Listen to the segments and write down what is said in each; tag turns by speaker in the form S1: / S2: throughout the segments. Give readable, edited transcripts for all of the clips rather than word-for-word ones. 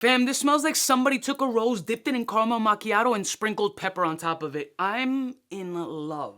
S1: Fam, this smells like somebody took a rose, dipped it in caramel macchiato, and sprinkled pepper on top of it. I'm in love.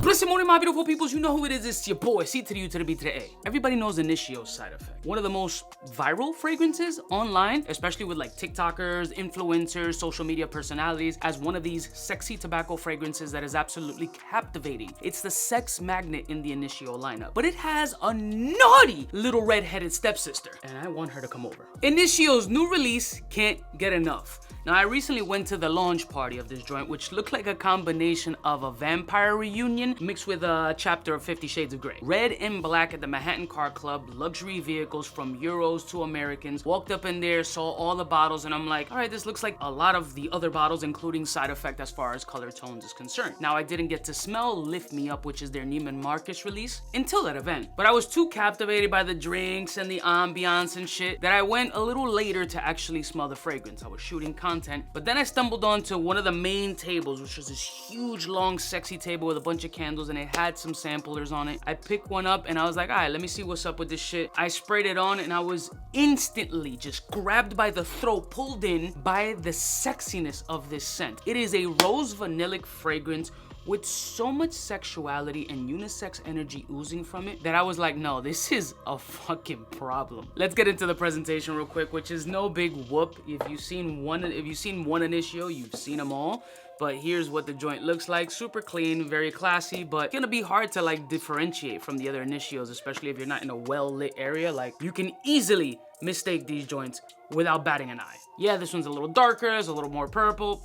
S1: Listen, morning, my beautiful peoples, you know who it is. It's your boy, 𝗙𝗙𝗏𝗙𝗂𝗏𝗏. Everybody knows Initio's side effect. One of the most viral fragrances online, especially with like TikTokers, influencers, social media personalities, as one of these sexy tobacco fragrances that is absolutely captivating. It's the sex magnet in the Initio lineup, but it has a naughty little red-headed stepsister, and I want her to come over. Initio's new release, Can't Get Enough. Now, I recently went to the launch party of this joint, which looked like a combination of a vampire reunion mixed with a chapter of 50 Shades of Grey. Red and black at the Manhattan Car Club, luxury vehicles from Euros to Americans. Walked up in there, saw all the bottles, and I'm like, all right, this looks like a lot of the other bottles, including Side Effect as far as color tones is concerned. Now, I didn't get to smell Lift Me Up, which is their Neiman Marcus release, until that event. But I was too captivated by the drinks and the ambiance and shit that I went a little later to actually smell the fragrance. I was shooting content, but then I stumbled onto one of the main tables, which was this huge, long, sexy table with a bunch of candles, and it had some samplers on it. I picked one up and I was like, all right, let me see what's up with this shit. I sprayed it on and I was instantly just grabbed by the throat, pulled in by the sexiness of this scent. It is a rose vanillic fragrance with so much sexuality and unisex energy oozing from it that I was like, no, this is a fucking problem. Let's get into the presentation real quick, which is no big whoop. If you've seen one Initio, you've seen them all. But here's what the joint looks like. Super clean, very classy, but gonna be hard to like differentiate from the other Initios, especially if you're not in a well-lit area. Like, you can easily mistake these joints without batting an eye. Yeah, this one's a little darker, it's a little more purple,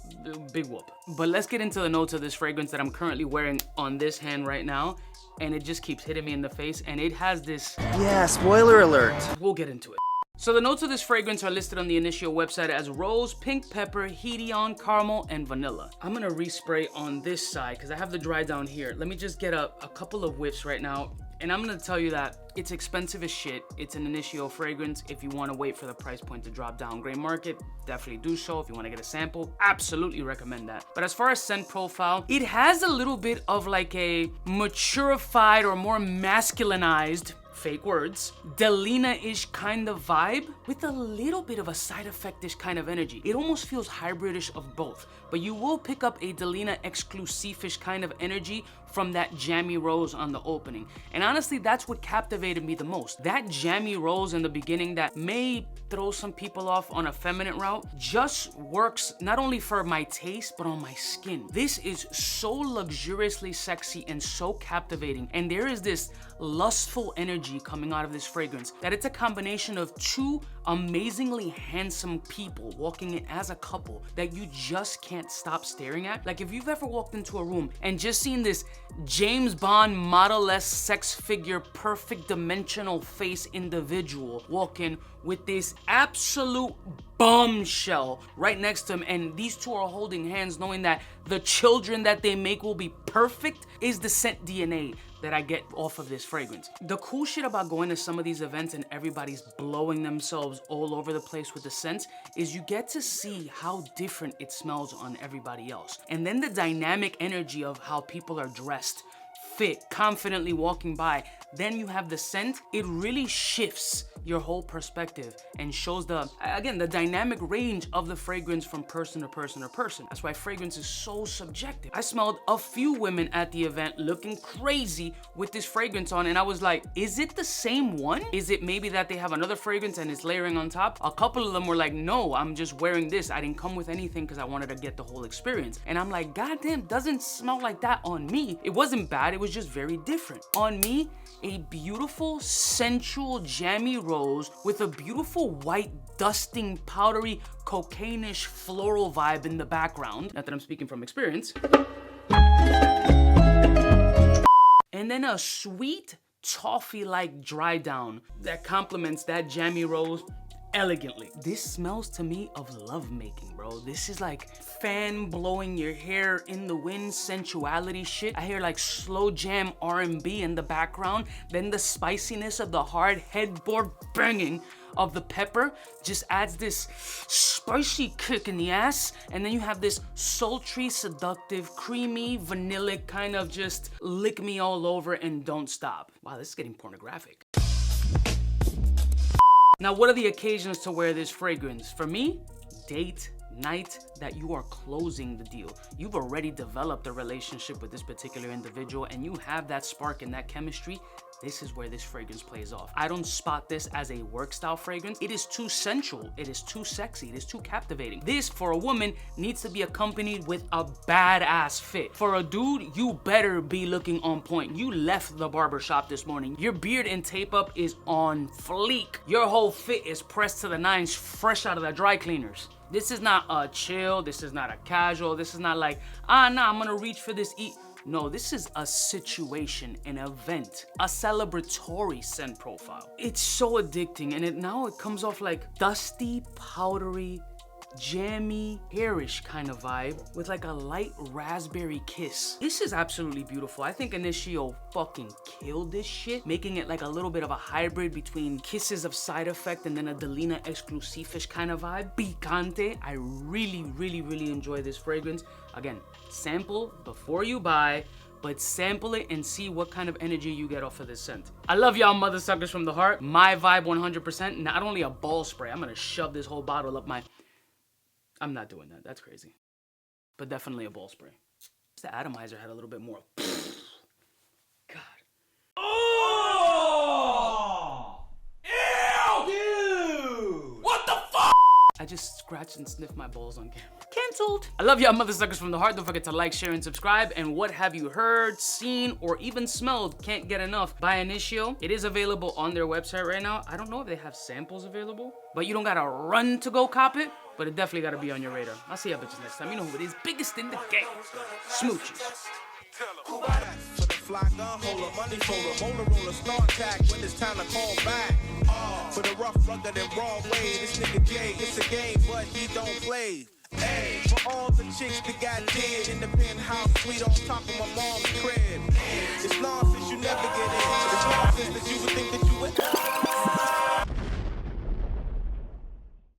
S1: big whoop. But let's get into the notes of this fragrance that I'm currently wearing on this hand right now, and it just keeps hitting me in the face, and it has this...
S2: Yeah, spoiler alert.
S1: We'll get into it. So the notes of this fragrance are listed on the Initio website as rose, pink pepper, heathenian, caramel, and vanilla. I'm gonna respray on this side because I have the dry down here. Let me just get a couple of whiffs right now. And I'm gonna tell you that it's expensive as shit. It's an Initio fragrance. If you wanna wait for the price point to drop down gray market, definitely do so. If you wanna get a sample, absolutely recommend that. But as far as scent profile, it has a little bit of like a maturified or more masculinized, fake words, Delina-ish kind of vibe with a little bit of a Side Effect-ish kind of energy. It almost feels hybridish of both, but you will pick up a Delina exclusive-ish kind of energy from that jammy rose on the opening. And honestly, that's what captivated me the most. That jammy rose in the beginning that may throw some people off on a feminine route just works not only for my taste, but on my skin. This is so luxuriously sexy and so captivating. And there is this lustful energy coming out of this fragrance that it's a combination of two amazingly handsome people walking in as a couple that you just can't stop staring at. Like, if you've ever walked into a room and just seen this James Bond model-esque sex figure, perfect dimensional face individual walk in with this absolute bombshell right next to him, and these two are holding hands knowing that the children that they make will be perfect, is the scent DNA that I get off of this fragrance. The cool shit about going to some of these events and everybody's blowing themselves all over the place with the scents is you get to see how different it smells on everybody else. And then the dynamic energy of how people are dressed, fit, confidently walking by. Then you have the scent. It really shifts your whole perspective and shows the dynamic range of the fragrance from person to person to person. That's why fragrance is so subjective. I smelled a few women at the event looking crazy with this fragrance on, and I was like, is it the same one? Is it maybe that they have another fragrance and it's layering on top? A couple of them were like, no, I'm just wearing this. I didn't come with anything because I wanted to get the whole experience. And I'm like, goddamn, doesn't smell like that on me. It wasn't bad, it was just very different. On me, a beautiful, sensual, jammy rose with a beautiful white, dusting, powdery, cocaine-ish floral vibe in the background. Not that I'm speaking from experience. And then a sweet, toffee-like dry down that complements that jammy rose elegantly. This smells to me of lovemaking, bro. This is like fan blowing your hair in the wind sensuality shit. I hear like slow jam R&B in the background, then the spiciness of the hard headboard banging of the pepper just adds this spicy kick in the ass, and then you have this sultry, seductive, creamy, vanillic kind of just lick me all over and don't stop. Wow, this is getting pornographic. Now, what are the occasions to wear this fragrance? For me, date night that you are closing the deal. You've already developed a relationship with this particular individual and you have that spark and that chemistry. This is where this fragrance plays off. I don't spot this as a work style fragrance. It is too sensual. It is too sexy. It is too captivating. This, for a woman, needs to be accompanied with a badass fit. For a dude, you better be looking on point. You left the barbershop this morning. Your beard and tape up is on fleek. Your whole fit is pressed to the nines, fresh out of the dry cleaners. This is not a chill. This is not a casual. This is not like, I'm gonna reach for this eat. No, this is a situation, an event, a celebratory scent profile. It's so addicting, and now it comes off like dusty, powdery, jammy, hairish kind of vibe with like a light raspberry kiss. This is absolutely beautiful. I think Initio fucking killed this shit, making it like a little bit of a hybrid between Kisses of Side Effect and then a Delina exclusive-ish kind of vibe. Picante. I really, really, really enjoy this fragrance. Again, sample before you buy, but sample it and see what kind of energy you get off of this scent. I love y'all mother suckers from the heart. My vibe 100%. Not only a ball spray, I'm gonna shove this whole bottle up my... I'm not doing that. That's crazy. But definitely a ball spray. The atomizer had a little bit more. God.
S2: Oh! Ew! Dude! What the fuck?
S1: I just scratched and sniffed my balls on camera. Cancelled. I love y'all mother suckers from the heart. Don't forget to like, share, and subscribe. And what have you heard, seen, or even smelled? Can't get enough by Initio. It is available on their website right now. I don't know if they have samples available, but you don't gotta run to go cop it. But it definitely gotta be on your radar. I'll see y'all bitches next time. You know who it is. Biggest in the game. Smooches.
S3: For the fly gun holder, money folder, Motorola start tag when it's time to call back. For the rough, rugged, and raw way, this nigga Jay, it's a game, but he don't play. Hey, for all the chicks that got dead in the penthouse suite on top of my mom's crib. It's non